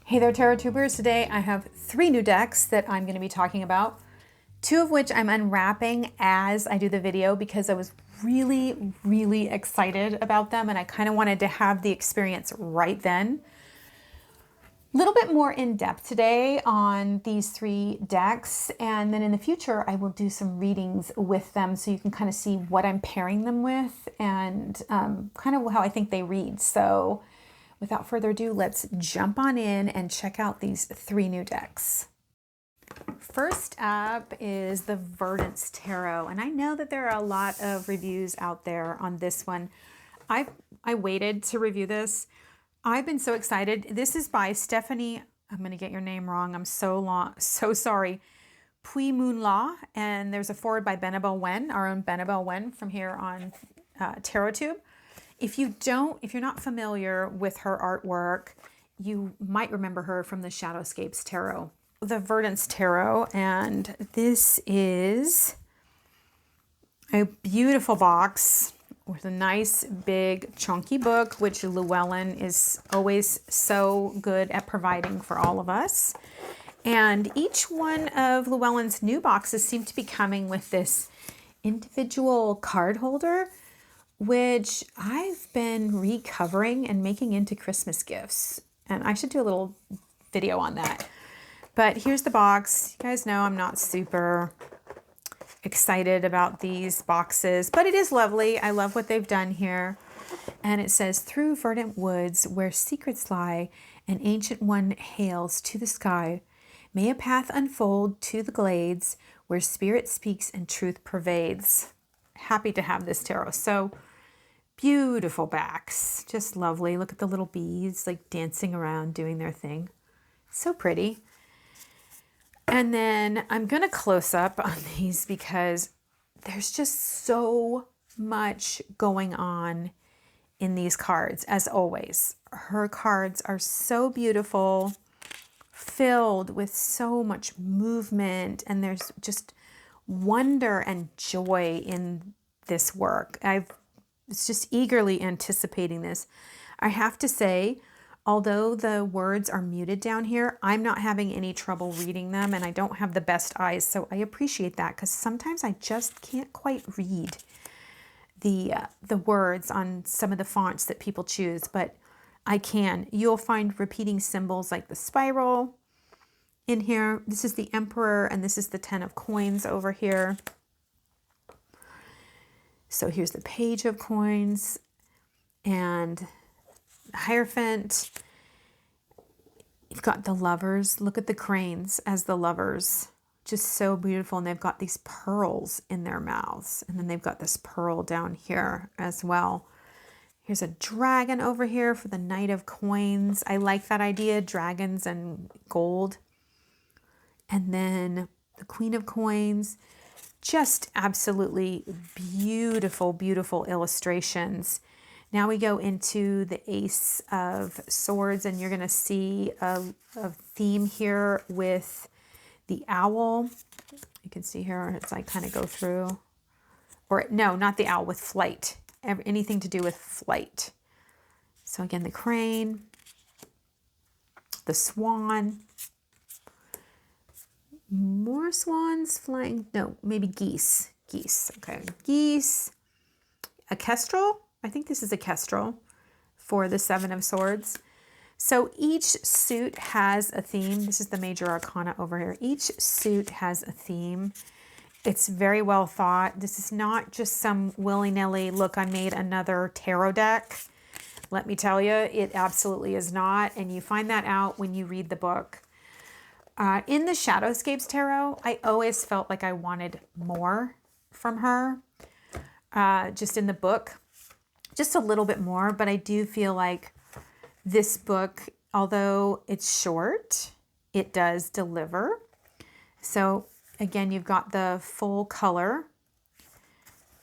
Hey there, Tarot Tubers. Today I have 3 new decks that I'm going to be talking about, 2 of which I'm unwrapping as I do the video because I was really excited about them and I kind of wanted to have the experience right then. A little bit more in depth today on these 3 decks, and then in the future I will do some readings with them so you can kind of see what I'm pairing them with and kind of how I think they read. So without further ado, let's jump on in and check out these 3 new decks. First up is the Verdance Tarot, and I know that there are a lot of reviews out there on this one. I waited to review this. I've been so excited. This is by Stephanie, I'm going to get your name wrong, I'm so sorry, Pui Moon La, and there's a foreword by Annabelle Wen, our own Annabelle Wen from here on TarotTube. If you're not familiar with her artwork, you might remember her from the Shadowscapes Tarot, the Verdance Tarot, and this is a beautiful box with a nice big chunky book, which Llewellyn is always so good at providing for all of us. And each one of Llewellyn's new boxes seem to be coming with this individual card holder, which I've been recovering and making into Christmas gifts. And I should do a little video on that. But here's the box. You guys know I'm not super excited about these boxes, but it is lovely. I love what they've done here. And it says, through verdant woods where secrets lie, an ancient one hails to the sky. May a path unfold to the glades where spirit speaks and truth pervades. Happy to have this tarot. So beautiful backs, just lovely. Look at the little beads like dancing around, doing their thing. So pretty. And then I'm going to close up on these because there's just so much going on in these cards, as always. Her cards are so beautiful, filled with so much movement, and there's just wonder and joy in this work. It's just eagerly anticipating this. I have to say, although the words are muted down here, I'm not having any trouble reading them, and I don't have the best eyes, so I appreciate that because sometimes I just can't quite read the words on some of the fonts that people choose, but I can. You'll find repeating symbols like the spiral in here. This is the Emperor, and this is the 10 of coins over here. So here's the Page of Coins and Hierophant. You've got the lovers. Look at the cranes as the lovers. Just so beautiful. And they've got these pearls in their mouths. And then they've got this pearl down here as well. Here's a dragon over here for the Knight of Coins. I like that idea, dragons and gold. And then the Queen of Coins. Just absolutely beautiful illustrations. Now we go into the Ace of Swords, and you're going to see a theme here with the owl. You can see here, it's like kind of go through, or no, not the owl, with flight. Anything to do with flight. So again, the crane, the swan, more swans flying, no, maybe geese, okay, geese, a kestrel. I think this is a kestrel for the 7 of Swords. So each suit has a theme. This is the major arcana over here. Each suit has a theme. It's very well thought. This is not just some willy-nilly, look, I made another tarot deck. Let me tell you, it absolutely is not. And you find that out when you read the book. In the Shadowscapes Tarot, I always felt like I wanted more from her, just in the book, just a little bit more. But I do feel like this book, although it's short, it does deliver. So again, you've got the full color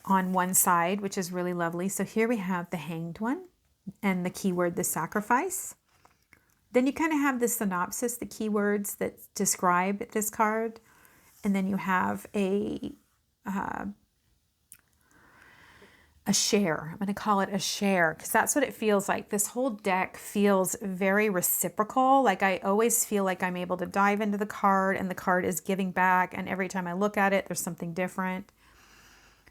on one side, which is really lovely. So here we have the Hanged One and the keyword, the sacrifice. Then you kind of have the synopsis, the keywords that describe this card. And then you have a a share. I'm going to call it a share because that's what it feels like. This whole deck feels very reciprocal. Like I always feel like I'm able to dive into the card and the card is giving back. And every time I look at it, there's something different.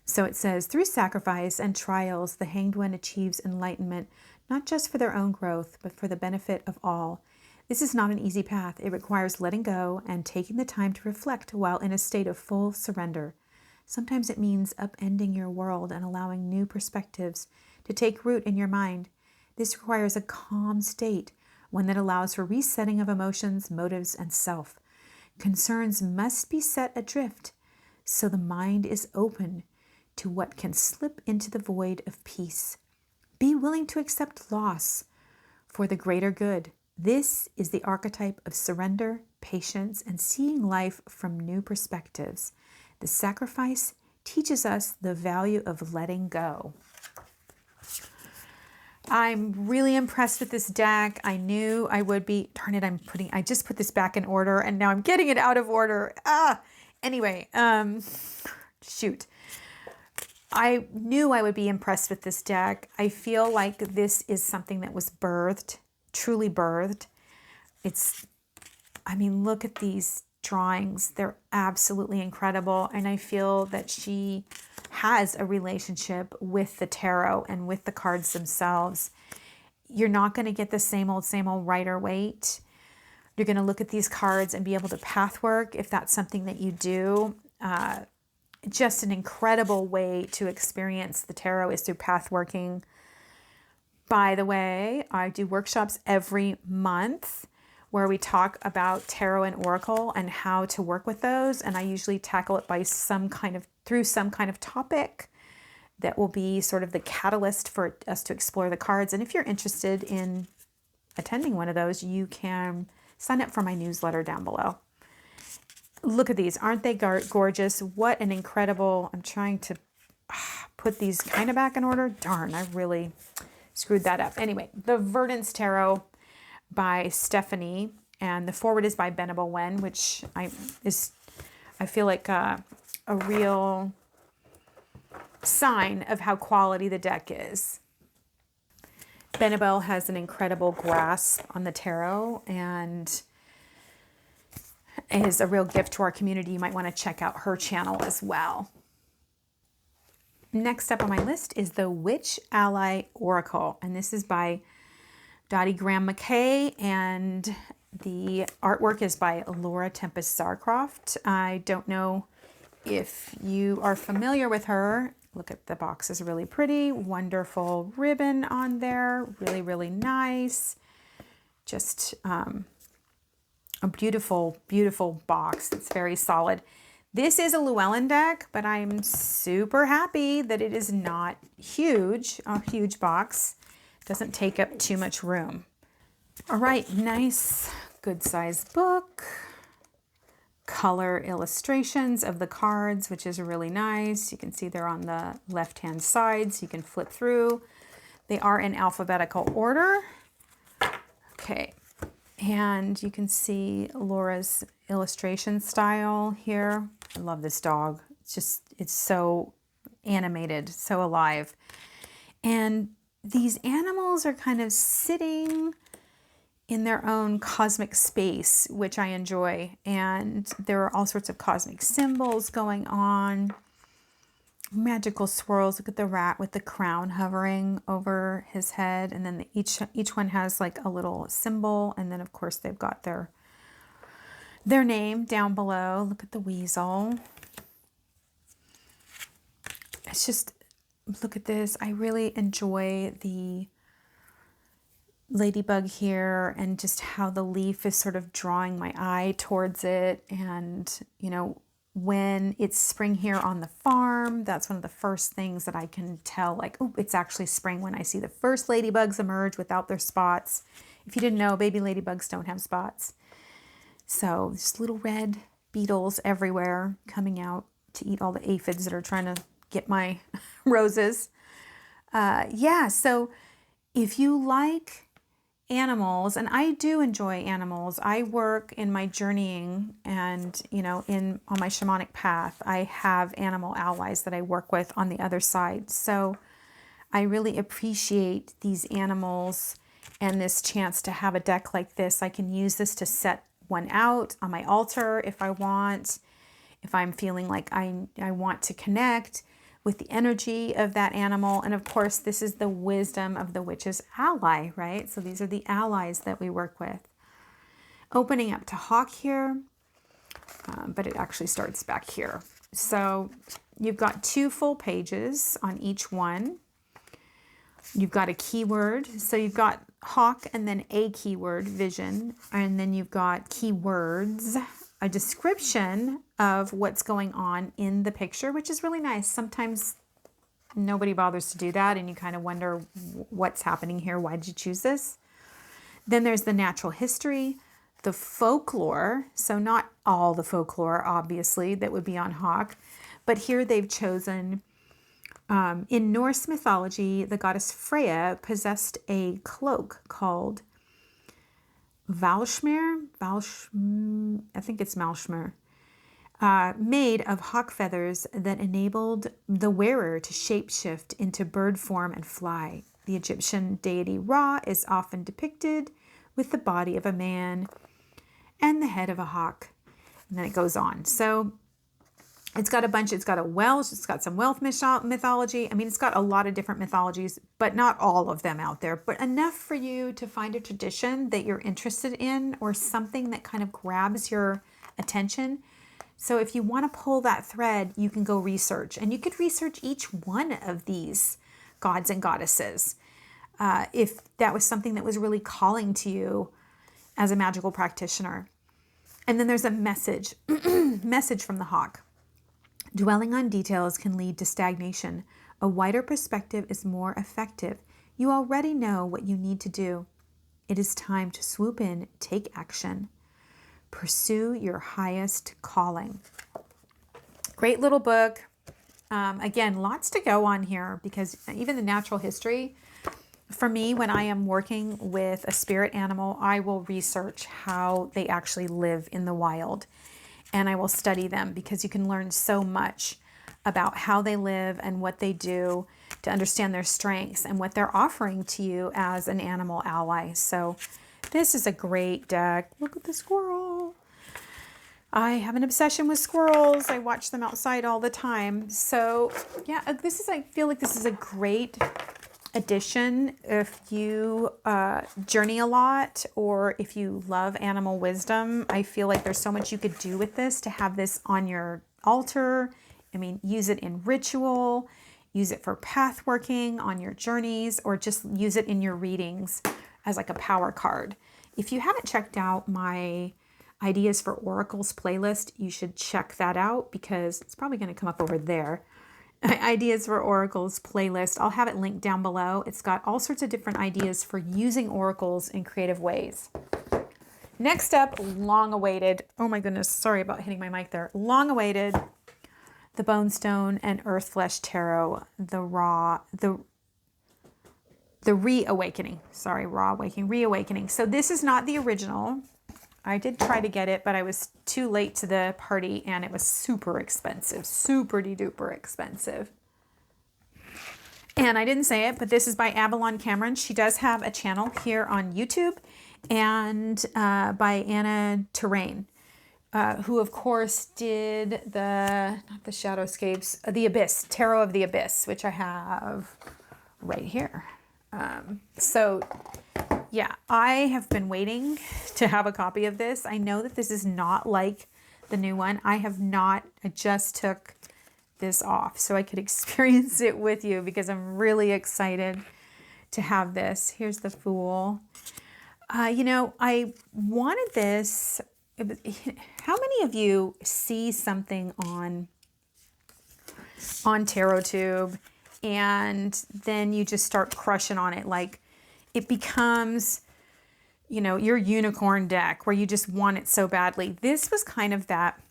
So it says, through sacrifice and trials, the Hanged One achieves enlightenment, not just for their own growth, but for the benefit of all. This is not an easy path. It requires letting go and taking the time to reflect while in a state of full surrender. Sometimes it means upending your world and allowing new perspectives to take root in your mind. This requires a calm state, one that allows for resetting of emotions, motives, and self. Concerns must be set adrift so the mind is open to what can slip into the void of peace. Be willing to accept loss for the greater good. This is the archetype of surrender, patience, and seeing life from new perspectives. The sacrifice teaches us the value of letting go. I'm really impressed with this deck. I knew I would be. Darn it, I just put this back in order and now I'm getting it out of order. Anyway, shoot. I knew I would be impressed with this deck. I feel like this is something that was birthed, truly birthed. Look at these drawings. They're absolutely incredible. And I feel that she has a relationship with the tarot and with the cards themselves. You're not going to get the same old Rider Waite. You're going to look at these cards and be able to pathwork if that's something that you do. Just an incredible way to experience the tarot is through pathworking. By the way, I do workshops every month where we talk about tarot and oracle and how to work with those. And I usually tackle it by through some kind of topic that will be sort of the catalyst for us to explore the cards. And if you're interested in attending one of those, you can sign up for my newsletter down below. Look at these. Aren't they gorgeous? What an incredible... I'm trying to put these kind of back in order. Darn, I really screwed that up. Anyway, the Verdance Tarot by Stephanie, and the forward is by Benable Wen, which I feel like a real sign of how quality the deck is. Benable has an incredible grasp on the tarot and is a real gift to our community. You might want to check out her channel as well. Next up on my list is the Witch Ally Oracle, and this is by Dottie Graham McKay, and the artwork is by Laura Tempest Zarcroft. I don't know if you are familiar with her. Look at the box, is really pretty. Wonderful ribbon on there. Really, really nice. Just a beautiful, beautiful box. It's very solid. This is a Llewellyn deck, but I'm super happy that it is not huge, a huge box. Doesn't take up too much room. All right, nice, good size book. Color illustrations of the cards, which is really nice. You can see they're on the left-hand side, so you can flip through. They are in alphabetical order. Okay, and you can see Laura's illustration style here. I love this dog. It's so animated, so alive. And these animals are kind of sitting in their own cosmic space, which I enjoy. And there are all sorts of cosmic symbols going on. Magical swirls. Look at the rat with the crown hovering over his head. And then each one has like a little symbol. And then of course they've got their name down below. Look at the weasel. It's just, look at this. I really enjoy the ladybug here and just how the leaf is sort of drawing my eye towards it. And, you know, when it's spring here on the farm, that's one of the first things that I can tell, like, oh, it's actually spring when I see the first ladybugs emerge without their spots. If you didn't know, baby ladybugs don't have spots. So just little red beetles everywhere coming out to eat all the aphids that are trying to get my roses. Yeah, so if you like animals, and I do enjoy animals. I work in my journeying and, you know, on my shamanic path, I have animal allies that I work with on the other side. So I really appreciate these animals and this chance to have a deck like this. I can use this to set one out on my altar if I want, if I'm feeling like I want to connect with the energy of that animal. And of course, this is the wisdom of the witch's ally, right? So these are the allies that we work with. Opening up to Hawk here, but it actually starts back here. So you've got 2 full pages on each one. You've got a keyword. So you've got Hawk and then a keyword, vision. And then you've got keywords, a description of what's going on in the picture, which is really nice. Sometimes nobody bothers to do that and you kind of wonder what's happening here. Why did you choose this? Then there's the natural history, the folklore. So not all the folklore, obviously, that would be on Hawk. But here they've chosen, in Norse mythology, the goddess Freya possessed a cloak called Valshmir, I think it's Malshmir, made of hawk feathers that enabled the wearer to shapeshift into bird form and fly. The Egyptian deity Ra is often depicted with the body of a man and the head of a hawk. And then it goes on. So it's got a bunch, it's got a Welsh, it's got some Welsh mythology. I mean, it's got a lot of different mythologies, but not all of them out there, but enough for you to find a tradition that you're interested in or something that kind of grabs your attention. So if you want to pull that thread, you can go research, and you could research each one of these gods and goddesses. If that was something that was really calling to you as a magical practitioner. And then there's a message, message from the hawk. Dwelling on details can lead to stagnation. A wider perspective is more effective. You already know what you need to do. It is time to swoop in, take action. Pursue your highest calling. Great little book. Again, lots to go on here because even the natural history, for me, when I am working with a spirit animal, I will research how they actually live in the wild. And I will study them because you can learn so much about how they live and what they do to understand their strengths and what they're offering to you as an animal ally. So this is a great deck. Look at the squirrel. I have an obsession with squirrels. I watch them outside all the time. So yeah, I feel like this is a great addition if you journey a lot or if you love animal wisdom. I feel like there's so much you could do with this to have this on your altar. I mean, use it in ritual, use it for path working on your journeys, or just use it in your readings as like a power card. If you haven't checked out my Ideas for Oracles playlist, you should check that out because it's probably going to come up over there. Ideas for Oracles playlist. I'll have it linked down below. It's got all sorts of different ideas for using oracles in creative ways. Next up, long awaited. Oh my goodness, sorry about hitting my mic there. Long awaited, the Bonestone and Earthflesh Tarot, the Reawakening. Sorry, Reawakening. So this is not the original. I did try to get it, but I was too late to the party and it was super expensive, super duper expensive. And I didn't say it, but this is by Avalon Cameron. She does have a channel here on YouTube, and by Anna Terrain, who of course did not the Shadowscapes, the Abyss, Tarot of the Abyss, which I have right here. So yeah, I have been waiting to have a copy of this. I know that this is not like the new one. I just took this off so I could experience it with you because I'm really excited to have this. Here's the Fool. I wanted this. How many of you see something on TarotTube and then you just start crushing on it? Like it becomes, your unicorn deck where you just want it so badly. This was kind of that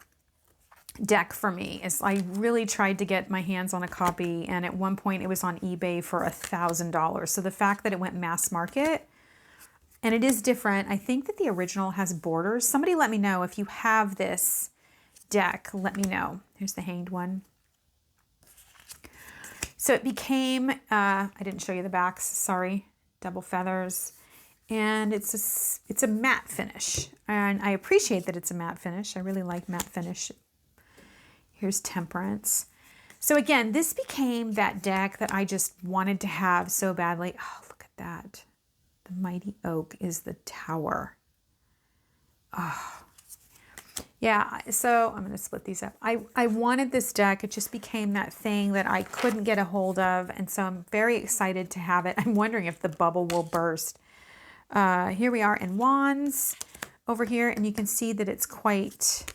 deck for me. I really tried to get my hands on a copy, and at one point it was on eBay for $1,000. So the fact that it went mass market, and it is different. I think that the original has borders. Somebody let me know if you have this deck. Let me know. Here's the Hanged one. So it became, I didn't show you the backs, sorry, double feathers. And it's a matte finish. And I appreciate that it's a matte finish. I really like matte finish. Here's Temperance. So again, this became that deck that I just wanted to have so badly. Oh, look at that. The Mighty Oak is the Tower. Oh, yeah, so I'm going to split these up. I wanted this deck. It just became that thing that I couldn't get a hold of. And so I'm very excited to have it. I'm wondering if the bubble will burst. Here we are in Wands over here. And you can see that it's quite...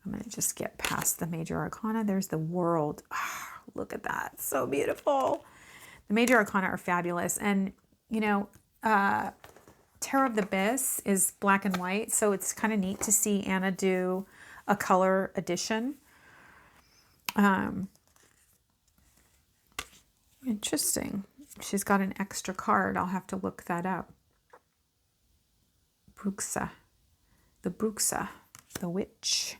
I'm going to just get past the Major Arcana. There's the World. Oh, look at that. So beautiful. The Major Arcana are fabulous. And, you know, Tarot of the Abyss is black and white. So it's kind of neat to see Anna do a color edition. Interesting. She's got an extra card. I'll have to look that up. Bruxa. The Bruxa. The Witch.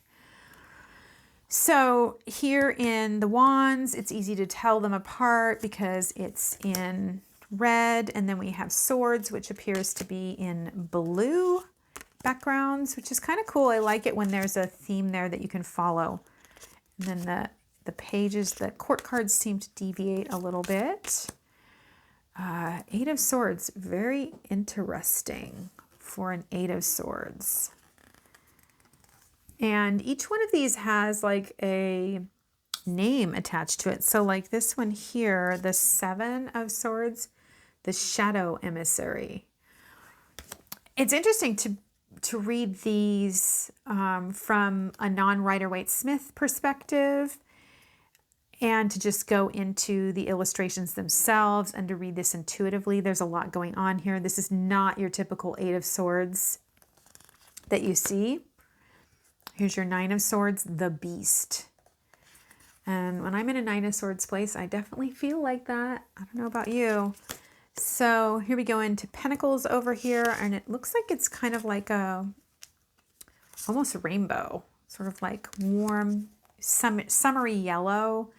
So here in the Wands, it's easy to tell them apart because it's in red, and then we have Swords, which appears to be in blue backgrounds, which is kind of cool. I like it when there's a theme there that you can follow. And then the pages, the court cards seem to deviate a little bit. Eight of Swords, very interesting for an Eight of Swords. And each one of these has like a name attached to it. So like this one here, the Seven of Swords, the Shadow Emissary. It's interesting to read these from a non-Rider-Waite-Smith perspective and to just go into the illustrations themselves and to read this intuitively. There's a lot going on here. This is not your typical Eight of Swords that you see. Here's your Nine of Swords, the Beast. And when I'm in a Nine of Swords place, I definitely feel like that. I don't know about you. So here we go into Pentacles over here, and it looks like it's kind of like almost a rainbow, sort of like warm, summery yellow,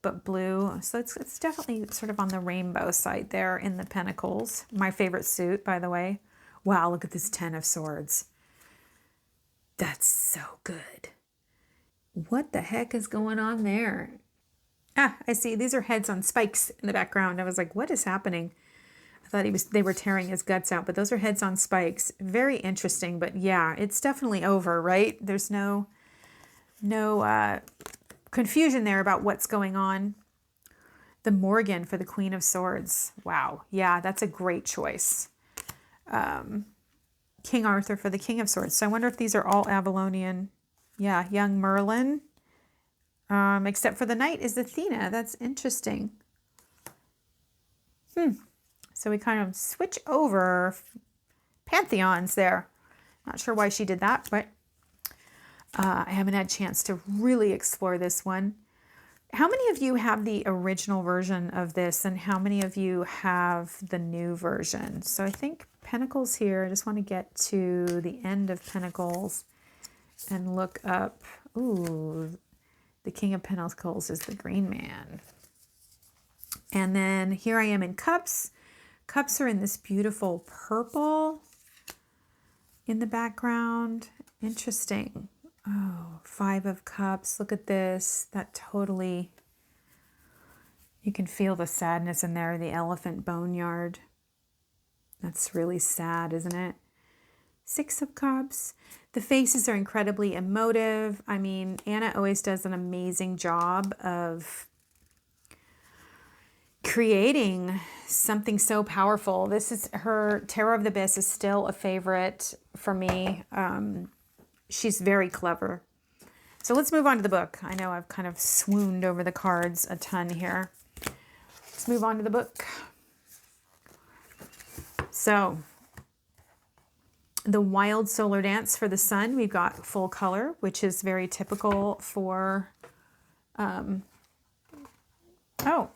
but blue. So it's definitely sort of on the rainbow side there in the Pentacles. My favorite suit, by the way. Wow, look at this Ten of Swords. That's so good. What the heck is going on there? Ah, I see. These are heads on spikes in the background. I was like, what is happening? I thought they were tearing his guts out, but those are heads on spikes. Very interesting, but yeah, it's definitely over, right? There's no confusion there about what's going on. The Morgan for the Queen of Swords. Wow. Yeah, that's a great choice. King Arthur for the King of Swords. So I wonder if these are all Avalonian. Yeah, young Merlin. Except for the Knight is Athena. That's interesting. So we kind of switch over pantheons there. Not sure why she did that, but I haven't had a chance to really explore this one. How many of you have the original version of this, and how many of you have the new version? So I think Pentacles here. I just want to get to the end of Pentacles and look up. Ooh, the King of Pentacles is the Green Man. And then here I am in Cups. Cups are in this beautiful purple in the background. Interesting. Oh, Five of Cups. Look at this. That totally, you can feel the sadness in there. The Elephant Boneyard. That's really sad, isn't it? Six of Cups. The faces are incredibly emotive. I mean, Anna always does an amazing job of creating something so powerful. This is her Tarot of the Abyss is still a favorite for me. She's very clever. So let's move on to the book. I know I've kind of swooned over the cards a ton here. Let's move on to the book. So the Wild Solar Dance for the Sun, we've got full color, which is very typical for, oh,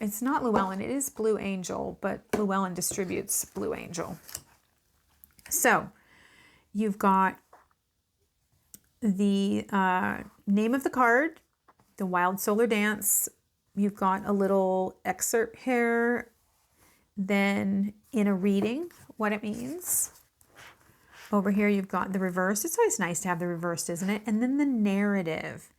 it's not Llewellyn, it is Blue Angel, but Llewellyn distributes Blue Angel. So you've got the name of the card, the Wild Solar Dance, you've got a little excerpt here. Then in a reading, what it means. Over here, you've got the reverse. It's always nice to have the reversed, isn't it? And then the narrative.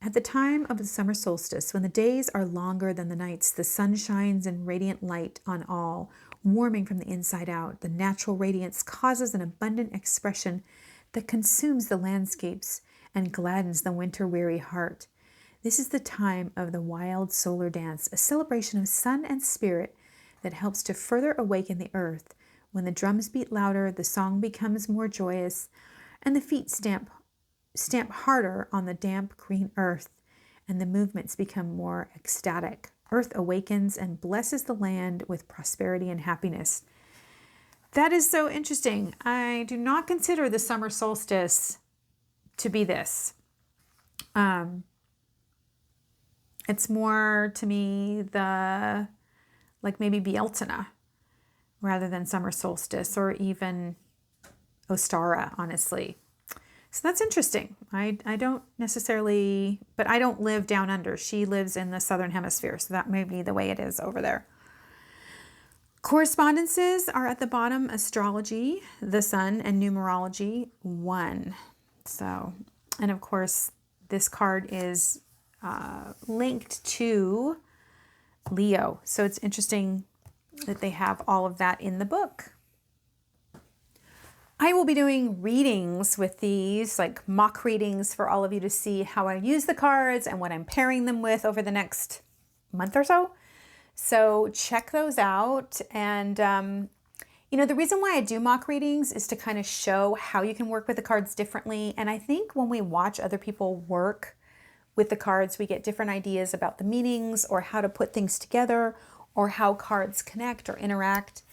At the time of the summer solstice, when the days are longer than the nights, the sun shines in radiant light on all, warming from the inside out. The natural radiance causes an abundant expression that consumes the landscapes and gladdens the winter-weary heart. This is the time of the wild solar dance, a celebration of sun and spirit that helps to further awaken the earth. When the drums beat louder, the song becomes more joyous, and the feet stamp harder on the damp green earth, and the movements become more ecstatic. Earth awakens and blesses the land with prosperity and happiness. That is so interesting. I do not consider the summer solstice to be this. It's more to me the, like maybe Beeltena rather than summer solstice, or even Ostara, honestly. So that's interesting. I don't necessarily, but I don't live down under. She lives in the southern hemisphere, so that may be the way it is over there. Correspondences are at the bottom: astrology, the sun, and numerology 1. So, and of course, this card is linked to Leo. So it's interesting that they have all of that in the book. I will be doing readings with these, like mock readings, for all of you to see how I use the cards and what I'm pairing them with over the next month or so. So check those out. And, you know, the reason why I do mock readings is to kind of show how you can work with the cards differently. And I think when we watch other people work with the cards, we get different ideas about the meanings, or how to put things together, or how cards connect or interact.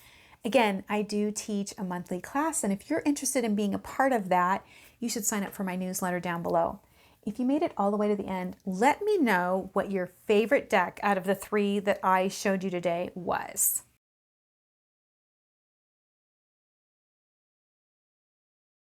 Again, I do teach a monthly class, and if you're interested in being a part of that, you should sign up for my newsletter down below. If you made it all the way to the end, let me know what your favorite deck out of the 3 that I showed you today was.